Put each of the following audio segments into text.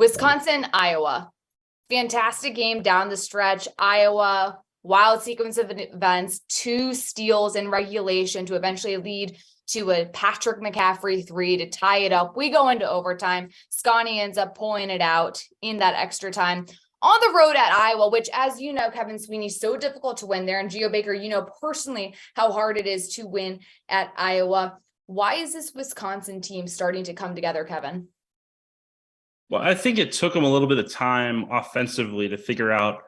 Wisconsin, Iowa. Fantastic game down the stretch. Iowa, wild sequence of events, 2 steals in regulation to eventually lead to a Patrick McCaffrey 3 to tie it up. We go into overtime. Scotty ends up pulling it out in that extra time. On the road at Iowa, which, as you know, Kevin Sweeney, so difficult to win there. And Geo Baker, you know personally how hard it is to win at Iowa. Why is this Wisconsin team starting to come together, Kevin? Well, I think it took them a little bit of time offensively to figure out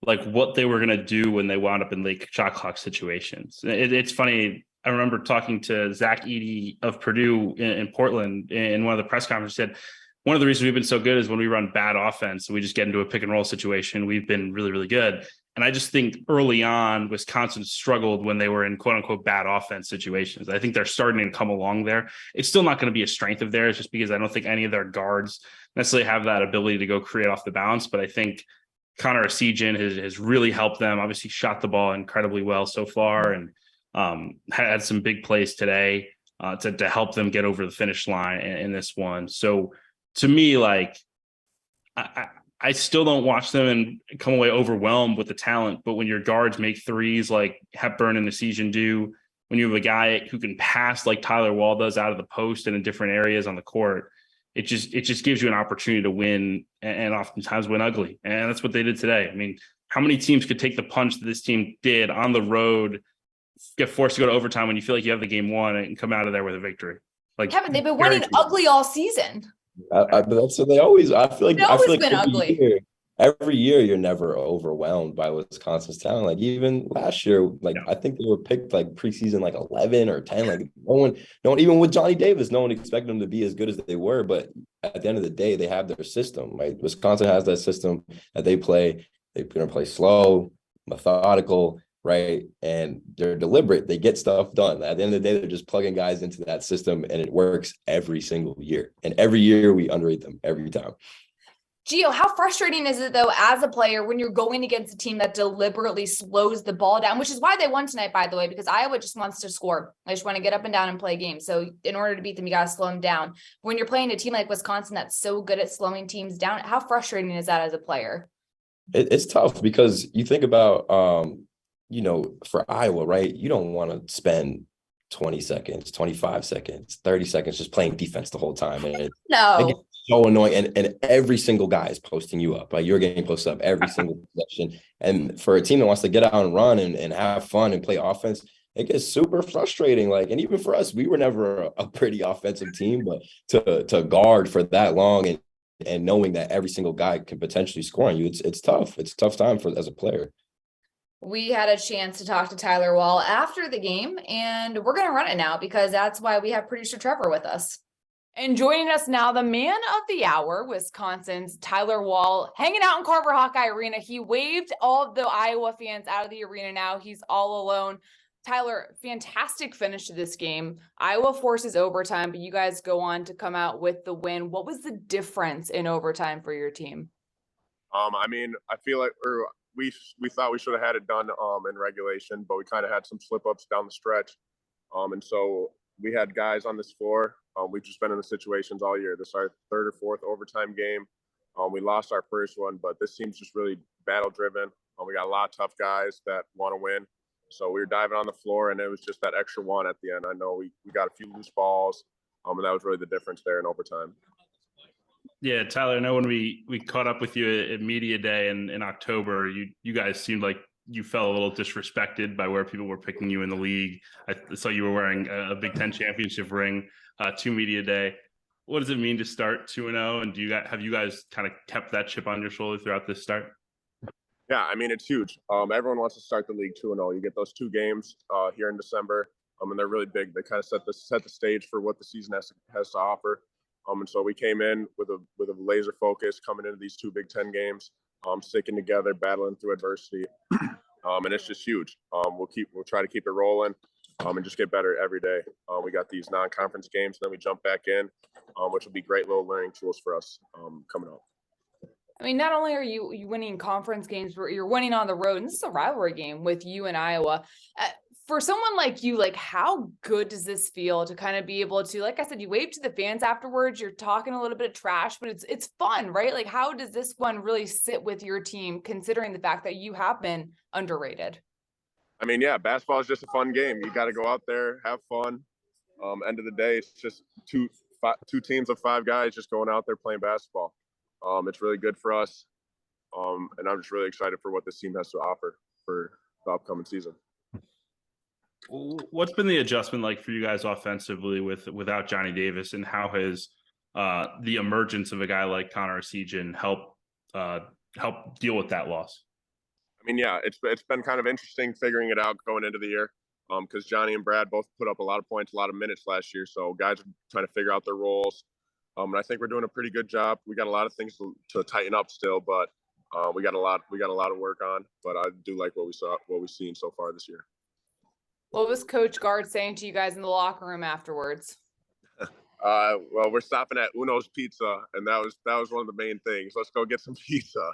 like what they were going to do when they wound up in late shot clock situations. It's funny. I remember talking to Zach Edey of Purdue in Portland in one of the press conferences. He said, one of the reasons we've been so good is when we run bad offense, we just get into a pick and roll situation. We've been really, really good. And I just think early on, Wisconsin struggled when they were in quote unquote bad offense situations. I think they're starting to come along there. It's still not going to be a strength of theirs just because I don't think any of their guards necessarily have that ability to go create off the bounce. But I think Connor Essegian has really helped them. Obviously shot the ball incredibly well so far and had some big plays today to help them get over the finish line in this one. So to me, like, I still don't watch them and come away overwhelmed with the talent. But when your guards make threes like Hepburn and Essegian do, when you have a guy who can pass like Tyler Wahl does out of the post and in different areas on the court, it just gives you an opportunity to win and oftentimes win ugly. And that's what they did today. I mean, how many teams could take the punch that this team did on the road, get forced to go to overtime when you feel like you have the game won and come out of there with a victory? Like, Kevin, they've been winning ugly all season. That's what they always. I feel like been ugly. Every year you're never overwhelmed by Wisconsin's talent. Like even last year, I think they were picked like preseason like 11 or 10. Like no one, even with Johnny Davis, no one expected them to be as good as they were. But at the end of the day, they have their system. Right, Wisconsin has that system that they play. They're going to play slow, methodical, right, and they're deliberate. They get stuff done. At the end of the day, they're just plugging guys into that system, and it works every single year. And every year we underrate them every time. Gio, how frustrating is it, though, as a player when you're going against a team that deliberately slows the ball down, which is why they won tonight, by the way, because Iowa just wants to score. They just want to get up and down and play games. So in order to beat them, you got to slow them down. When you're playing a team like Wisconsin that's so good at slowing teams down, how frustrating is that as a player? It's tough because you think about, for Iowa, right, you don't want to spend 20 seconds, 25 seconds, 30 seconds just playing defense the whole time. And it gets so annoying. And every single guy is posting you up. Like you're getting posted up every single possession. And for a team that wants to get out and run and have fun and play offense, it gets super frustrating. Like, and even for us, we were never a pretty offensive team, but to guard for that long and knowing that every single guy can potentially score on you, it's tough. It's a tough time as a player. We had a chance to talk to Tyler Wahl after the game, and we're going to run it now because that's why we have producer Trevor with us. And joining us now, the man of the hour, Wisconsin's Tyler Wahl, hanging out in Carver Hawkeye Arena. He waved all of the Iowa fans out of the arena now. He's all alone. Tyler, fantastic finish to this game. Iowa forces overtime, but you guys go on to come out with the win. What was the difference in overtime for your team? I feel like we thought we should have had it done in regulation, but we kind of had some slip-ups down the stretch. And so we had guys on this floor. We've just been in the situations all year. This is our third or fourth overtime game. We lost our first one, but this team's just really battle-driven. We got a lot of tough guys that want to win. So we were diving on the floor, and it was just that extra one at the end. I know we got a few loose balls, and that was really the difference there in overtime. Yeah, Tyler, I know when we caught up with you at Media Day in October, you guys seemed like you felt a little disrespected by where people were picking you in the league. I saw you were wearing a Big Ten championship ring to Media Day. What does it mean to start 2-0? And have you guys kind of kept that chip on your shoulder throughout this start? Yeah, it's huge. Everyone wants to start the league 2-0. You get those 2 games here in December, and they're really big. They kind of set the stage for what the season has to offer. And so we came in with a laser focus coming into these 2 Big Ten games, sticking together, battling through adversity, and it's just huge. We'll try to keep it rolling, and just get better every day. We got these non-conference games, then we jump back in, which will be great little learning tools for us coming up. Not only are you winning conference games, but you're winning on the road, and this is a rivalry game with you and Iowa. for someone like you, like how good does this feel to kind of be able to, like I said, you wave to the fans afterwards, you're talking a little bit of trash, but it's fun, right? Like how does this one really sit with your team, considering the fact that you have been underrated? I mean, yeah, basketball is just a fun game. You got to go out there, have fun. End of the day, it's just two teams of 5 guys just going out there playing basketball. It's really good for us, and I'm just really excited for what this team has to offer for the upcoming season. What's been the adjustment like for you guys offensively without Johnny Davis, and how has the emergence of a guy like Connor Sejan help deal with that loss? I mean, yeah, it's been kind of interesting figuring it out going into the year, because Johnny and Brad both put up a lot of points, a lot of minutes last year. So guys are trying to figure out their roles, and I think we're doing a pretty good job. We got a lot of things to tighten up still, but we got a lot of work on. But I do like what we've seen so far this year. What was Coach Guard saying to you guys in the locker room afterwards? Well, we're stopping at Uno's Pizza, and that was one of the main things. Let's go get some pizza.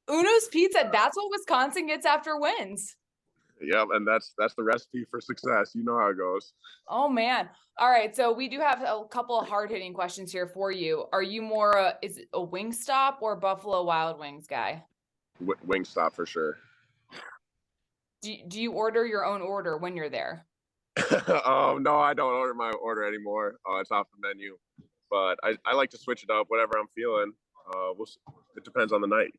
Uno's Pizza, that's what Wisconsin gets after wins. Yeah, and that's the recipe for success. You know how it goes. Oh man. All right. So we do have a couple of hard-hitting questions here for you. Are you more is it a Wingstop or Buffalo Wild Wings guy? Wingstop for sure. Do you order your own order when you're there? No, I don't order my order anymore. It's off the menu. But I like to switch it up, whatever I'm feeling. It depends on the night.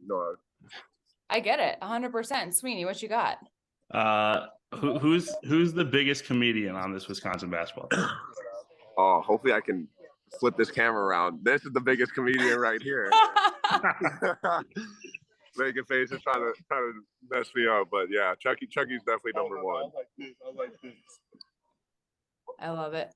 I get it. 100%. Sweeney, what you got? Who's the biggest comedian on this Wisconsin basketball team? Hopefully I can flip this camera around. This is the biggest comedian right here. Making faces trying to mess me up, but yeah, Chucky's definitely number one. I love it.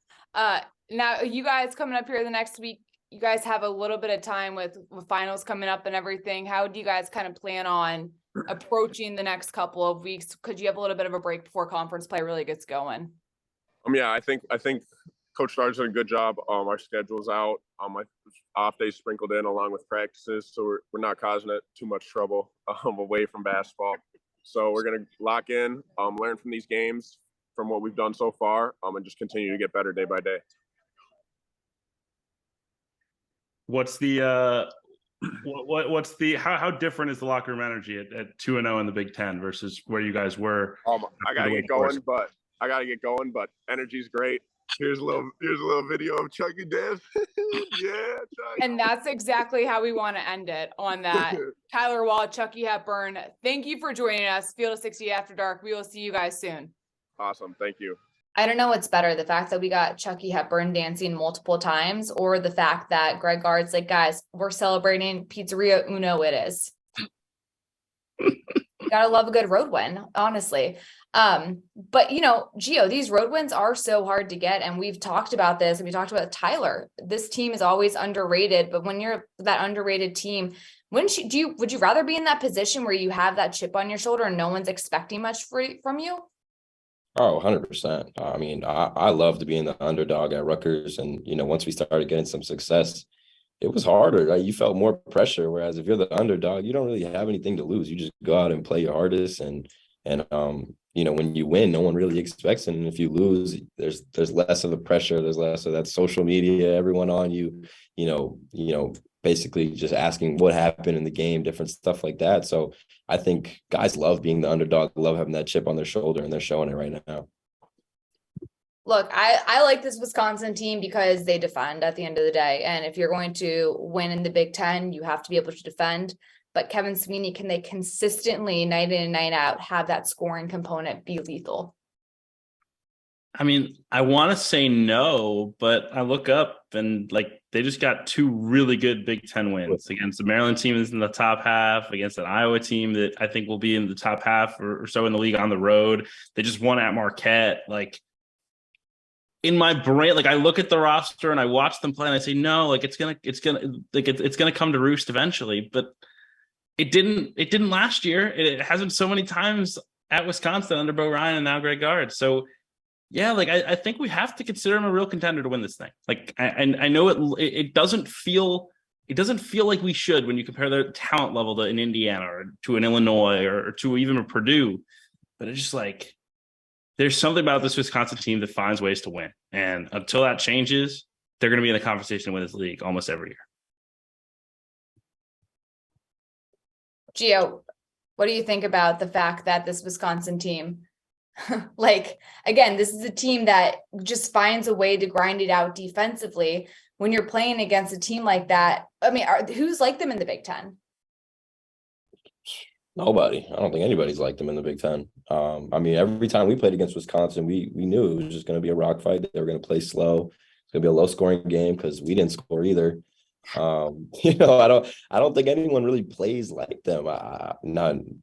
Now you guys coming up here the next week, you guys have a little bit of time with finals coming up and everything. How do you guys kind of plan on approaching the next couple of weeks? Could you have a little bit of a break before conference play really gets going? Yeah, I think Coach Starr's done a good job. Our schedule's out. My off days sprinkled in along with practices, so we're not causing it too much trouble away from basketball. So we're gonna lock in, learn from these games, from what we've done so far, and just continue to get better day by day. What's the how different is the locker room energy at 2-0 in the Big Ten versus where you guys were? I gotta get going, but energy's great. Here's a little video of Chucky Dev. Yeah, Chucky. And that's exactly how we want to end it on that. Tyler Wahl, Chucky Hepburn, thank you for joining us. Field of 60 After Dark. We will see you guys soon. Awesome. Thank you. I don't know what's better, the fact that we got Chucky Hepburn dancing multiple times, or the fact that Greg Gard's like, guys, we're celebrating Pizzeria Uno. It is. You gotta love a good road win, honestly. But Gio, these road wins are so hard to get, and we've talked about this, and we talked about Tyler. This team is always underrated, but when you're that underrated team, would you rather be in that position where you have that chip on your shoulder and no one's expecting much from you? Oh, 100%. I mean, I love to be in the underdog at Rutgers. And, once we started getting some success, it was harder. Right? You felt more pressure. Whereas if you're the underdog, you don't really have anything to lose. You just go out and play your hardest. And when you win, no one really expects it. And if you lose, there's less of the pressure. There's less of that social media, everyone on you, basically just asking what happened in the game, different stuff like that. So I think guys love being the underdog, love having that chip on their shoulder, and they're showing it right now. Look, I like this Wisconsin team because they defend at the end of the day. And if you're going to win in the Big Ten, you have to be able to defend. But Kevin Sweeney, can they consistently, night in and night out, have that scoring component be lethal? I mean, I want to say no, but I look up and they just got 2 really good Big Ten wins against the Maryland team that's in the top half, against an Iowa team that I think will be in the top half or so in the league on the road. They just won at Marquette. In my brain, I look at the roster and I watch them play and I say, no, it's gonna come to roost eventually. But it didn't last year. It hasn't so many times at Wisconsin under Bo Ryan and now Greg Gard. So yeah, I think we have to consider him a real contender to win this thing. I know it doesn't feel like we should when you compare their talent level to an Indiana or to an Illinois or to even a Purdue. but it's just like there's something about this Wisconsin team that finds ways to win. And until that changes, they're going to be in the conversation to win this league almost every year. Gio, what do you think about the fact that this Wisconsin team, like, again, this is a team that just finds a way to grind it out defensively when you're playing against a team like that? I mean, who's like them in the Big Ten? Nobody. I don't think anybody's like them in the Big Ten. I mean, every time we played against Wisconsin, we knew it was just going to be a rock fight. They were going to play slow. It's going to be a low scoring game because we didn't score either. You know, I don't think anyone really plays like them. None.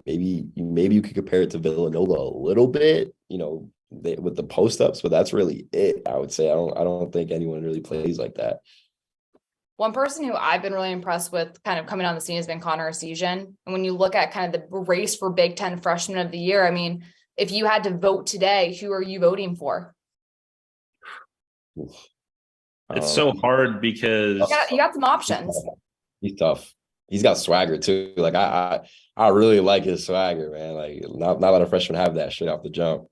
Maybe you could compare it to Villanova a little bit, you know, with the post ups, but that's really it. I would say I don't think anyone really plays like that. One person who I've been really impressed with kind of coming on the scene has been Connor Essegian. And when you look at kind of the race for Big Ten Freshman of the Year, I mean, if you had to vote today, who are you voting for? It's so hard because you got some options. He's tough. He's got swagger too. Like I really like his swagger, man. Like not a lot of freshmen have that shit off the jump.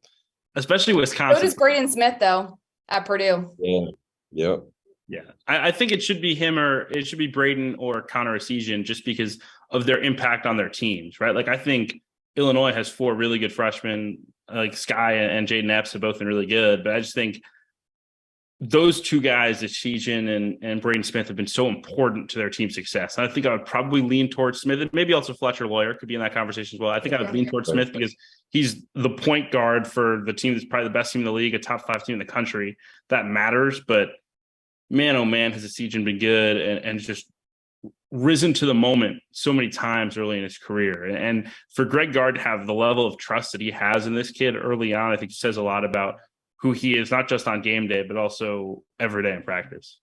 Especially Wisconsin. So does Braden Smith though at Purdue. Yeah. Yep. Yeah, I think it should be him or it should be Braden or Connor Essegian just because of their impact on their teams, right? Like I think Illinois has 4 really good freshmen, like Sky and Jaden Epps have both been really good, but I just think those 2 guys, Essegian and Braden Smith, have been so important to their team success. And I think I would probably lean towards Smith, and maybe also Fletcher Lawyer could be in that conversation as well. I think I would lean towards Smith because he's the point guard for the team that's probably the best team in the league, a top 5 team in the country. That matters, but man, oh man, has Essegian been good and just risen to the moment so many times early in his career. And for Greg Gard to have the level of trust that he has in this kid early on, I think says a lot about who he is, not just on game day, but also every day in practice.